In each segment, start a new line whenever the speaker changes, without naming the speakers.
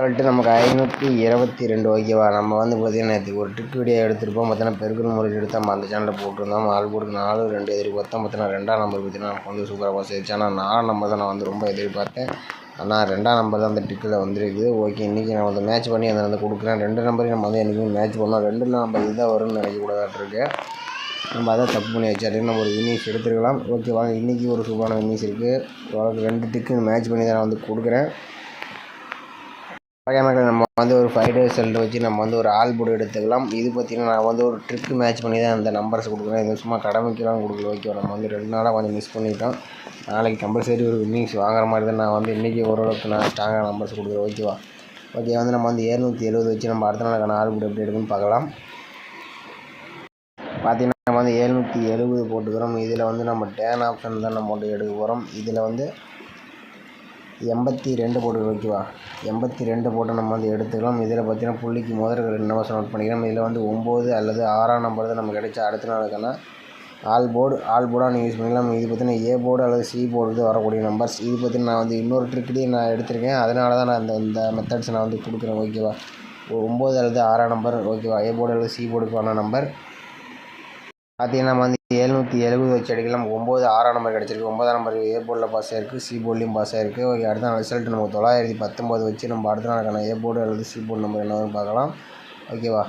நமக்கு 522 ஓகேவா. நம்ம வந்து பார்த்தீங்கன்னா நேற்று ஒரு ட்ரிக் வீடியோ எடுத்திருப்போம். பார்த்தீங்கன்னா பெருக்கல் முறையில் எடுத்து நம்ம அந்த சேனலில் போட்டிருந்தோம். ஆள் போர்டுக்கு 4 2 எதிர்பார்த்தோம். பார்த்தீங்கன்னா 2ஆம் நம்பர் பார்த்தீங்கன்னா நமக்கு வந்து சூப்பராக பாஸ் ஆயிடுச்சு. ஆனால் 4ஆம் நம்பர் தான் நான் வந்து ரொம்ப எதிர்பார்த்தேன். ஆனால் 2ஆம் நம்பர் தான் அந்த ட்ரிக்கில் வந்துருக்குது. ஓகே, இன்றைக்கி நான் வந்து மேட்ச் பண்ணி அதை வந்து கொடுக்குறேன். 2 நம்பரையும் நம்ம வந்து என்றைக்குமே மேட்ச் பண்ணோம். 2 நம்பர் இதுதான் வரும்னு நினைக்கக்கூடாதாட்டிருக்கு. நம்ம அதை தப்பு பண்ணி வச்சு அப்படின்னு நம்ம ஒரு இன்னிங்ஸ் எடுத்துருக்கலாம். ஓகே வாங்க, இன்றைக்கி ஒரு சூப்பரான இன்னிங்ஸ் இருக்குது. 2 ட்ரிக்கு மேட்ச் பண்ணி தான் நான் வந்து கொடுக்குறேன். நம்ம வந்து ஒரு 5 days ரிசல்ட் வச்சு நம்ம வந்து ஒரு ஆல் போர்டு எடுத்துக்கலாம். இது பார்த்திங்கன்னா நான் வந்து ஒரு ட்ரிக் மேட்ச் பண்ணி தான் அந்த நம்பர்ஸ் கொடுக்குறேன். இது சும்மா கடமைக்கெல்லாம் கொடுக்கல. ஓகே, நம்ம வந்து 2 நாளாக கொஞ்சம் மிஸ் பண்ணிட்டோம். நாளைக்கு கம்பல்சரி ஒரு இன்னிங்ஸ் வாங்குற மாதிரி தான் நான் வந்து இன்றைக்கி ஓரளவுக்கு நான் ஸ்ட்ராங்காக நம்பர்ஸ் கொடுக்குறேன். ஓகேவா. ஓகே, வந்து நம்ம வந்து 770 வச்சு நம்ம அடுத்த நாளுக்கான ஆல் போர்டு எப்படி எடுக்குன்னு பார்க்கலாம். பார்த்திங்கன்னா நம்ம வந்து 770 போட்டுக்கிறோம். இதில் வந்து நம்ம டேன் ஆப்ஷன் தான் நம்ம வந்து எடுக்க போகிறோம். இதில் வந்து 82 போட்டு ஓகேவா. 82 போட்டு நம்ம வந்து எடுத்துக்கலாம். இதில் பார்த்தீங்கன்னா புள்ளிக்கு முதல்ல 2 நம்பர்ஸ் நோட் பண்ணிக்கலாம். இதில் வந்து 9 அல்லது 6ஆம் நம்பர் தான் நம்ம கிடைச்ச அடுத்த நாளுக்கான ஆல் போர்டாக நீங்கள் யூஸ் பண்ணிக்கலாம். இது பார்த்தீங்கன்னா ஏ போர்டு அல்லது சி போர்டு வரக்கூடிய நம்பர்ஸ். இது பார்த்தீங்கன்னா நான் வந்து இன்னொரு ட்ரிக்லேயே நான் எடுத்திருக்கேன். அதனால தான் நான் இந்த மெத்தட்ஸ் நான் வந்து கொடுக்குறேன். ஓகேவா. 9 அல்லது 6ஆம் நம்பர் ஓகேவா. ஏ போர்டு அல்லது சி போர்டுக்கான நம்பர் பார்த்தீங்கன்னா நம்ம வந்து 770 வச்சு அடிக்கலாம். 9 6ஆம் நம்பர் கிடச்சிருக்கு. 9ஆம் நம்பர் ஏ போர்டில் பாஸ் ஆகிருக்கு, சி போர்ட்லேயும் பாஸ் ஆகிருக்கு. ஓகே, அடுத்த நாள் ரிசல்ட் நம்ம 919 வச்சு நம்ம அடுத்த நாளுக்கான ஏ போர்டு அல்லது சி போர்டு நம்பர் என்னன்னு பார்க்கலாம். ஓகேவா.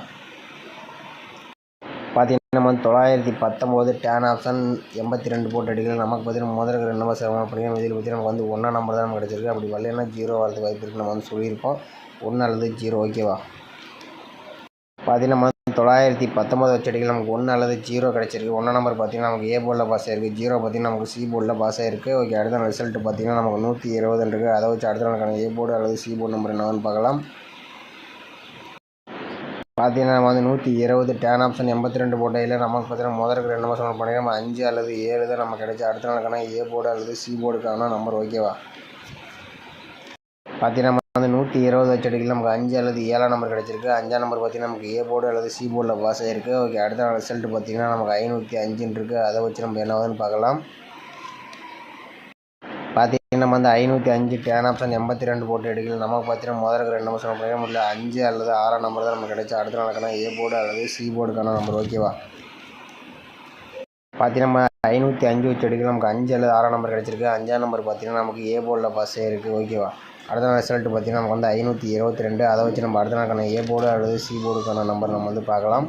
பார்த்தீங்கன்னா நம்ம வந்து 919 டேன் ஆப்ஷன் 82 போட்டு அடிக்கலாம். நமக்கு பார்த்தீங்கன்னா முதல்ல 2 நம்பர் செலவு பண்ணிக்கலாம். இதில் பார்த்தீங்கன்னா நமக்கு வந்து 1ஆம் நம்பர் தான் நமக்கு கிடச்சிருக்கு. அப்படி வரலைன்னா 0 வரதுக்கு வாய்ப்பு இருக்குது. நம்ம வந்து சொல்லியிருக்கோம் 1 அல்லது 0. ஓகேவா. பார்த்தீங்கன்னா நம்ம 919 வச்சு அடிக்கலாம். நமக்கு 1 அல்லது 0 கிடச்சிருக்கு. 1ஆம் நம்பர் பார்த்தீங்கன்னா நமக்கு ஏ போர்டில் பாஸ் ஆகிருக்கு. 0 பார்த்தீங்கன்னா நமக்கு சி போர்டில் பாஸ் ஆகிருக்கு. ஓகே, அடுத்த ரிசல்ட் பார்த்தீங்கன்னா நமக்கு 120 இருக்குது. அதை வச்சு அடுத்த நாளுக்கான ஏ போர்டு அல்லது சி போர்டு நம்பர் என்னன்னு பார்க்கலாம். பார்த்தீங்கன்னா நம்ம வந்து 120 டேன் ஆப்ஷன் 82 போட்டையில் நமக்கு பார்த்தீங்கன்னா முதல்ல 2 நம்பர் செலக்ட் பண்ணிக்கலாம். 5 அல்லது 7 தான் நம்ம கிடைச்ச அடுத்த நாளுக்கான ஏ போர்டு அல்லது சி போர்டுக்கான நம்பர். ஓகேவா. பார்த்தீங்கன்னா நம்ம வந்து 120 வச்சு அடிக்கலாம். நமக்கு 5 அல்லது 7ஆம் நம்பர் கிடச்சிருக்கு. 5ஆம் நம்பர் பார்த்தீங்கன்னா நமக்கு ஏ போர்டு அல்லது சி போர்டில் பாஸ் ஆகிருக்கு. ஓகே, அடுத்த நாள் ரிசல்ட் பார்த்தீங்கன்னா நமக்கு 505 இருக்குது. அதை வச்சு நம்ம என்ன ஆகுதுன்னு பார்க்கலாம். பார்த்தீங்கன்னா நம்ம வந்து 505 டேன் ஆப்ஷன் 82 போட்டு எடுக்கலாம். நமக்கு பார்த்தீங்கன்னா முதல்ல 2 நம்பர் செலக்ட் பண்ணிக்கலாம். இல்லை 5 அல்லது 6ஆம் நம்பர் தான் நம்ம கிடைச்ச அடுத்த நாளுக்கான ஏ போர்டு அல்லது சி போர்டுக்கான நம்பர். ஓகேவா. பார்த்தீங்கன்னா நம்ம 505 வச்சு எடுக்கலாம். நமக்கு 5 அல்லது 6ஆம் நம்பர் கிடச்சிருக்கு. 5ஆம் நம்பர் பார்த்தீங்கன்னா நமக்கு ஏ போர்டில் பாஸ் ஆகிருக்கு. ஓகேவா. அடுத்த நாள் ரிசல்ட் பார்த்தீங்கன்னா நமக்கு வந்து 522. அதை வச்சு நம்ம அடுத்த நாளுக்கான ஏ போர்டு அல்லது சி போர்டுக்கான நம்பர் நம்ம வந்து பார்க்கலாம்.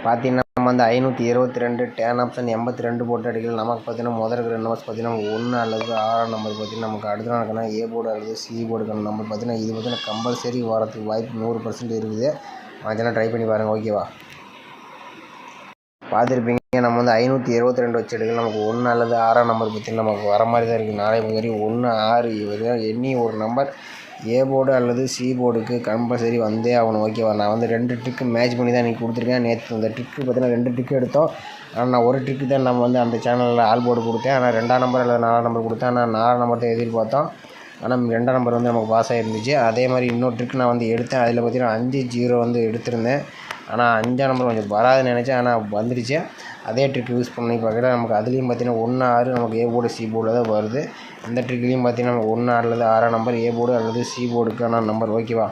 பார்த்தீங்கன்னா நம்ம வந்து 522 டேன் ஆப்ஷன் 82 போட்டு அடிக்கலாம். நமக்கு பார்த்தீங்கன்னா முதல்ல 2 நம்பர்ஸ் பார்த்தீங்கன்னா 1 அல்லது 6ஆம் நம்பர் பார்த்தீங்கன்னா நமக்கு அடுத்த நாளுக்கான ஏ போர்டு அல்லது சி போர்டுக்கான நம்பர் பார்த்தீங்கன்னா இது பார்த்தீங்கன்னா கம்பல்சரி வரதுக்கு வாய்ப்பு 100% இருக்குது. அதெல்லாம் ட்ரை பண்ணி பாருங்கள். ஓகேவா. பார்த்துருப்பீங்க நம்ம வந்து 522 வச்சு எடுக்கலாம். நமக்கு 1 அல்லது 6ஆம் நம்பர் பார்த்தீங்கன்னா நமக்கு வர மாதிரி தான் இருக்குது. நாளை முதல் 1 6 எண்ணி ஒரு நம்பர் ஏ போர்டு அல்லது சி போர்டுக்கு கம்பல்சரி வந்தே ஆகணும். ஓகேவா. நான் வந்து 2 ட்ரிக்கு மேட்ச் பண்ணி தான் இன்றைக்கி கொடுத்துருக்கேன். நேற்று அந்த ட்ரிக்கு பார்த்தீங்கன்னா 2 ட்ரிக்கு எடுத்தோம். ஆனால் நான் ஒரு ட்ரிக்கு தான் நம்ம வந்து அந்த சேனலில் ஆல் போர்டு கொடுத்தேன். ஆனால் 2ஆம் நம்பர் அல்லது 4ஆம் நம்பர் கொடுத்தேன். ஆனால் 4ஆம் நம்பர் தான் எதிர்பார்த்தோம். ஆனால் 2ஆம் நம்பர் வந்து நமக்கு பாஸ் ஆகிருந்துச்சு. அதே மாதிரி இன்னொரு ட்ரிக் நான் வந்து எடுத்தேன். அதில் பார்த்தீங்கன்னா 5-0 வந்து எடுத்திருந்தேன். ஆனால் 5ஆம் நம்பர் கொஞ்சம் வராதுன்னு நினச்சேன். ஆனால் வந்துடுச்சு. அதே ட்ரிக் யூஸ் பண்ணி பார்க்கல. நமக்கு அதுலேயும் பார்த்தீங்கன்னா 1 6 நமக்கு ஏ போர்டு சி போர்டில் தான் வருது. இந்த ட்ரிக்லேயும் பார்த்தீங்கன்னா நமக்கு 1 அல்லது 6ஆம் நம்பர் ஏ போர்டு அல்லது சி போர்டுக்கான நம்பர். ஓகேவா.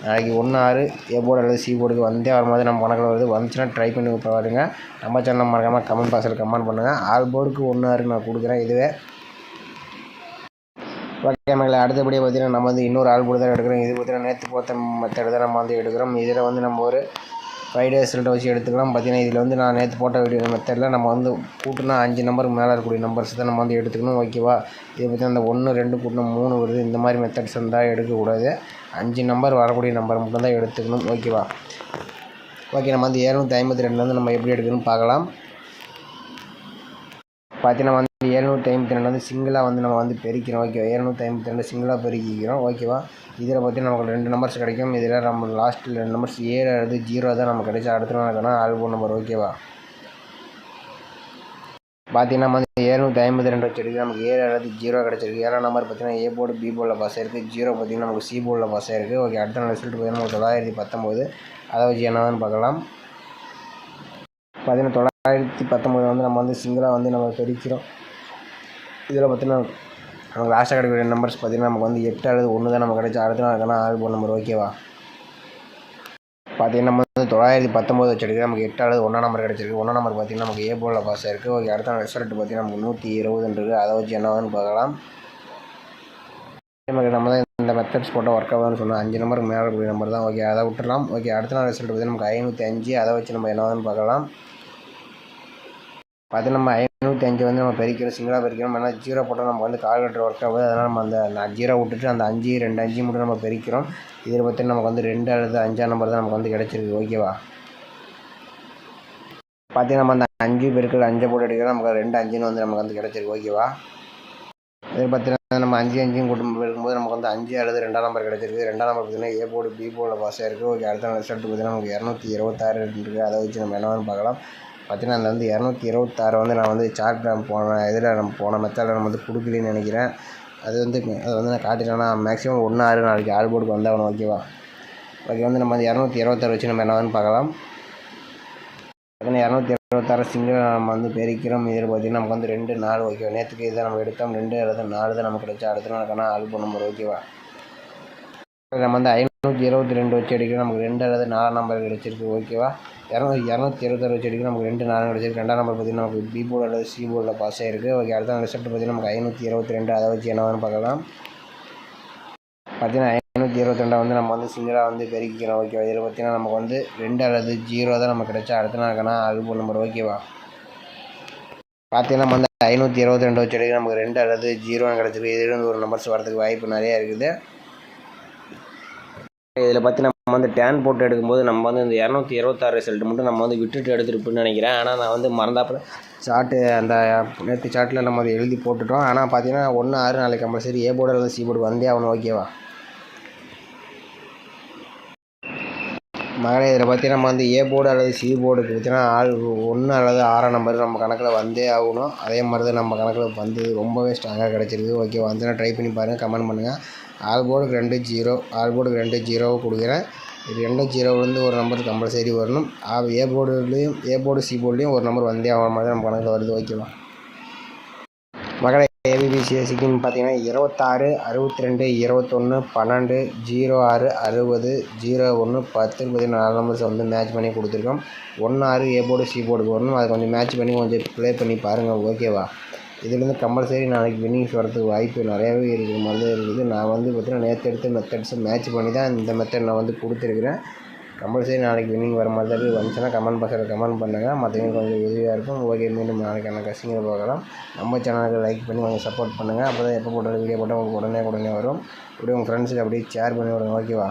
நாளைக்கு 1 6 ஏ போர்டு அல்லது சி போர்டுக்கு வந்தே வர மாதிரி நம்ம கணக்கில் வருது. வந்துச்சுன்னா ட்ரை பண்ணி பாருங்க. நம்ம சேனல் மறக்காமல் கமெண்ட் பாக்ஸில் கமெண்ட் பண்ணுங்கள். ஆல் போர்டுக்கு 1 6 நான் கொடுக்குறேன். இதுவே ஓகே மக்களை, அடுத்தபடியாக பார்த்தீங்கன்னா நம்ம வந்து இன்னொரு ஆல் போர்டு தான் எடுக்கிறோம். இது பார்த்தீங்கன்னா நேற்று பார்த்த மெத்தட் தான் நம்ம வந்து எடுக்கிறோம். இதில் வந்து நம்ம ஒரு 5 days ரிசல்ட்டை வச்சு எடுத்துக்கலாம். பார்த்தீங்கன்னா இதில் வந்து நான் நேற்று போட்ட வீடியோ மெத்தடில் நம்ம வந்து கூட்டினா 5 நம்பருக்கு மேலே இருக்கக்கூடிய நம்பர்ஸ் தான் நம்ம வந்து எடுத்துக்கணும். ஓகேவா. இது பார்த்தீங்கன்னா அந்த 1 2 கூட்டினா 3 வருது. இந்த மாதிரி மெத்தட்ஸ் இருந்தால் எடுக்கக்கூடாது. 5 நம்பர் வரக்கூடிய நம்பர் மட்டும் தான் எடுத்துக்கணும். ஓகேவா. ஓகே, நம்ம வந்து 752 நம்ம எப்படி எடுக்கணும்னு பார்க்கலாம். பார்த்தீங்கன்னா வந்து 752 வந்து சிங்கிளாக வந்து நம்ம வந்து பெருக்கிறோம். ஓகேவா. 752 சிங்கிளாக பெருக்கிக்கிறோம். ஓகேவா. இதில் பார்த்தீங்கன்னா நமக்கு 2 நம்பர்ஸ் கிடைக்கும். இதில் நம்ம லாஸ்ட்டில் 2 நம்பர்ஸ் 7 அல்லது 0 தான் நம்ம கிடைச்சா அடுத்த நாளுக்கான ஆல்பம் நம்பர். ஓகேவா. பார்த்தீங்கன்னா வந்து 752 வச்சு எடுத்து நமக்கு 7 அல்லது 0 கிடச்சிருக்கு. 7ஆம் நம்பர் பார்த்தீங்கன்னா ஏ போர்டு பி போர்டில் பாஸ் ஆகிருக்கு. 0 பார்த்தீங்கன்னா நமக்கு சி போர்டில் பாஸ் ஆகிருக்கு. ஓகே, அடுத்த நாள் ரிசல்ட் பார்த்தீங்கன்னா நமக்கு 919. அதை வச்சு என்னன்னு பார்க்கலாம். பார்த்தீங்கன்னா 919 வந்து நம்ம வந்து சிங்கிளாக வந்து நம்ம பெருக்கிறோம். இதில் பார்த்தீங்கன்னா நமக்கு லாஸ்ட்டாக கிடைக்கக்கூடிய நம்பர்ஸ் பார்த்திங்கன்னா நமக்கு வந்து 8 அல்லது 1 தான் நமக்கு கிடைச்சா அடுத்த நாளுக்கான ஆல் போர்டு நம்பர். ஓகேவா? பார்த்திங்கன்னா நம்ம வந்து 919 வச்சுருக்கு. நமக்கு 8 அல்லது 1 நம்பர் கிடச்சிருக்கு. 1 நம்பர் பார்த்திங்கன்னா நமக்கு ஏ போர்டில் பாஸ் ஆயிருக்கு. ஓகே, அடுத்த நாள் ரிசல்ட் பார்த்திங்கன்னா நமக்கு 120 இருக்குது. அதை வச்சு என்னவான்னு பார்க்கலாம். நமக்கு நம்ம தான் இந்த மெத்தட்ஸ் போட்டால் ஒர்க் ஆகுதுன்னு சொன்னால் 5 நம்பருக்கு மேலே இருக்கக்கூடிய நம்பர் தான். ஓகே, அதை விட்டுடலாம். ஓகே, அடுத்த நாள் ரிசல்ட் பார்த்திங்கன்னா நமக்கு 505. அதை வச்சு நம்ம என்னவான்னு பார்க்கலாம். பார்த்திங்கன்னா நம்ம 505 வந்து நம்ம பெருக்கிறோம், சிங்கிளாக பெருக்கிறோம். ஏன்னா 0 போட்டால் நமக்கு வந்து கால்குலேட்டர் ஒர்க் ஆகுது. அதனால் நம்ம அந்த 0 விட்டுட்டு அந்த 5 2 5 மட்டும் நம்ம பெருக்கிறோம். இதில் பார்த்திங்கன்னா நமக்கு வந்து 2 அல்லது 5 நம்பர் தான் நமக்கு வந்து கிடச்சிருக்கு. ஓகேவா? பார்த்திங்கன்னா நம்ம அந்த 5 பெருக்கள் 5 போட்டு எடுக்கிறோம். நமக்கு 2 5ன்னு வந்து நமக்கு வந்து கிடச்சிருக்கு. ஓகேவா? இதில் பார்த்திங்கன்னா நம்ம 5 5 கூட்டம் இருக்கும்போது நமக்கு வந்து 5 அல்லது 2 நம்பர் கிடச்சிருக்கு. 2 நம்பர் பார்த்திங்கன்னா ஏ போர்டு பி போர்டில் பாஸ் ஆயிருக்கு. ஓகே, அடுத்த ரிசல்ட் பார்த்திங்கன்னா நமக்கு 226 இருக்குது. அதை வச்சு நம்ம என்னவான்னு பார்க்கலாம். பார்த்திங்கன்னா அந்த வந்து 226 வந்து நான் வந்து சார்ட் போன மெத்தடில் நம்ம வந்து கொடுக்கலன்னு நினைக்கிறேன். அது வந்து நான் காட்டிட்டேன்னா மேக்ஸிமம் 1 6 நாளைக்கு ஆல் போர்டுக்கு வந்தாகணும். ஓகேவா? ஓகே, வந்து நம்ம வந்து 226 வச்சு நம்ம என்னவான்னு பார்க்கலாம். பார்த்திங்கன்னா 226 சிங்கிள் நம்ம வந்து பெருக்கிறோம். இதில் பார்த்திங்கன்னா நமக்கு வந்து 2 4. ஓகேவா? நேற்றுக்கு இதை நம்ம எடுத்தோம். 2 அல்லது 4 தான் நமக்கு கிடைச்சா அடுத்த நாளுக்கான ஆல் போர்டு நம்பர். ஓகேவா? நம்ம வந்து 522 வச்சு எடுக்கிறோம். நமக்கு 2 அல்லது 4 நம்பர் கிடச்சிருக்கு. ஓகேவா? 226 வச்சு எடுக்கிறோம். நமக்கு 2 4 கிடச்சிருக்கு. 2ஆம் நம்பர் பார்த்திங்கன்னா நமக்கு பி போர்டு அல்லது சி போர்டில் பாஸ் ஆகிருக்கு. ஓகே, அடுத்த ரிசல்ட் பார்த்திங்கன்னா நமக்கு 522. அதை வச்சு என்னவான்னு பார்க்கலாம். பார்த்திங்கன்னா 522 வந்து நம்ம வந்து சிங்கிளாக வந்து பெருக்கிக்கிறோம். ஓகேவா? இதில் பார்த்திங்கன்னா நமக்கு வந்து 2 அல்லது 0 தான் நமக்கு கிடைச்சா அடுத்த நாளுக்கான ஆல் போர்டு நம்பர். ஓகேவா? பார்த்திங்கன்னா நம்ம வந்து 522 வச்சு எடுக்கிறோம். நமக்கு 2 அல்லது 0 கிடச்சிருக்கு. இதிலிருந்து ஒரு நம்பர்ஸ் வரதுக்கு வாய்ப்பு நிறையா இருக்குது. இதில் பார்த்து நம்ம வந்து டேன் போட்டு எடுக்கும்போது நம்ம வந்து இந்த 226 ரிசல்ட் மட்டும் நம்ம வந்து விட்டுட்டு எடுத்துருப்போம்னு நினைக்கிறேன். ஆனால் நான் வந்து மறந்தாப்பில் சார்ட்டு அந்த நேற்று சார்ட்டில் நம்ம அதை எழுதி போட்டுட்டோம். ஆனால் பார்த்தீங்கன்னா 1 6 நாளைக்கு கம்பல்சரி ஏ போர்டு அல்லது சி போர்டு வந்தே ஆகணும். ஓகேவா? மகளே, இதில் பார்த்தீங்கன்னா நம்ம வந்து ஏ போர்டு அல்லது சி போர்டுக்கு பார்த்தீங்கன்னா 1 அல்லது 6 நம்பர் நம்ம கணக்கில் வந்தே ஆகணும். அதே மாதிரி தான் நம்ம கணக்கில் வந்து ரொம்பவே ஸ்ட்ராங்காக கிடச்சிருக்கு. ஓகே, வந்துன்னா ட்ரை பண்ணி பாருங்கள், கமெண்ட் பண்ணுங்கள். ஆல் போர்டுக்கு 2 0, ஆல் போர்டுக்கு 2 0 கொடுக்குறேன். இது 2 0லேருந்து ஒரு நம்பர் கம்பல்சரி வரணும். ஏ போர்டு சி போர்டுலேயும் ஒரு நம்பர் வந்தே ஆகிற மாதிரி நம்ம கணக்கில் வருது. ஓகேவா? மகளே, ஏபிபிசிஎஸ்சிக்குன்னு பார்த்தீங்கன்னா 26 62 21 12 06 60 01 10 4 நம்பர்ஸ் வந்து மேட்ச் பண்ணி கொடுத்துருக்கோம். 1 6 ஏ போர்டு சி போர்டுக்கு வரணும். அதை கொஞ்சம் மேட்ச் பண்ணி கொஞ்சம் ப்ளே பண்ணி பாருங்கள். ஓகேவா? இதுலேருந்து கம்பல்சரி நாளைக்கு வின்னிங்ஸ் வரதுக்கு வாய்ப்பு நிறையாவே இருக்கிற மாதிரி தான் இருக்குது. நான் வந்து பார்த்தீங்கன்னா நேற்று எடுத்த மெத்தட்ஸை மேட்ச் பண்ணி தான் இந்த மெத்தட் நான் வந்து கொடுத்துருக்குறேன். கம்பல்சரி நாளைக்கு வின்னிங் வர மாதிரி தான் வந்துச்சுன்னா கமெண்ட் பாக்ஸில் கமெண்ட் பண்ணுங்கள். மற்றவங்க கொஞ்சம் உதவியாக இருக்கும். ஓகே, மீண்டும் நாளைக்கான கசிங்களை பார்க்கலாம். நம்ம சேனலுக்கு லைக் பண்ணி கொஞ்சம் சப்போர்ட் பண்ணுங்கள். அப்போ தான் எப்போ போட்டாலும் வீடியோ போட்டால் உங்களுக்கு உடனே வரும். அப்படியே உங்கள் ஃப்ரெண்ட்ஸுக்கு அப்படியே ஷேர் பண்ணி விடுங்க. ஓகேவா?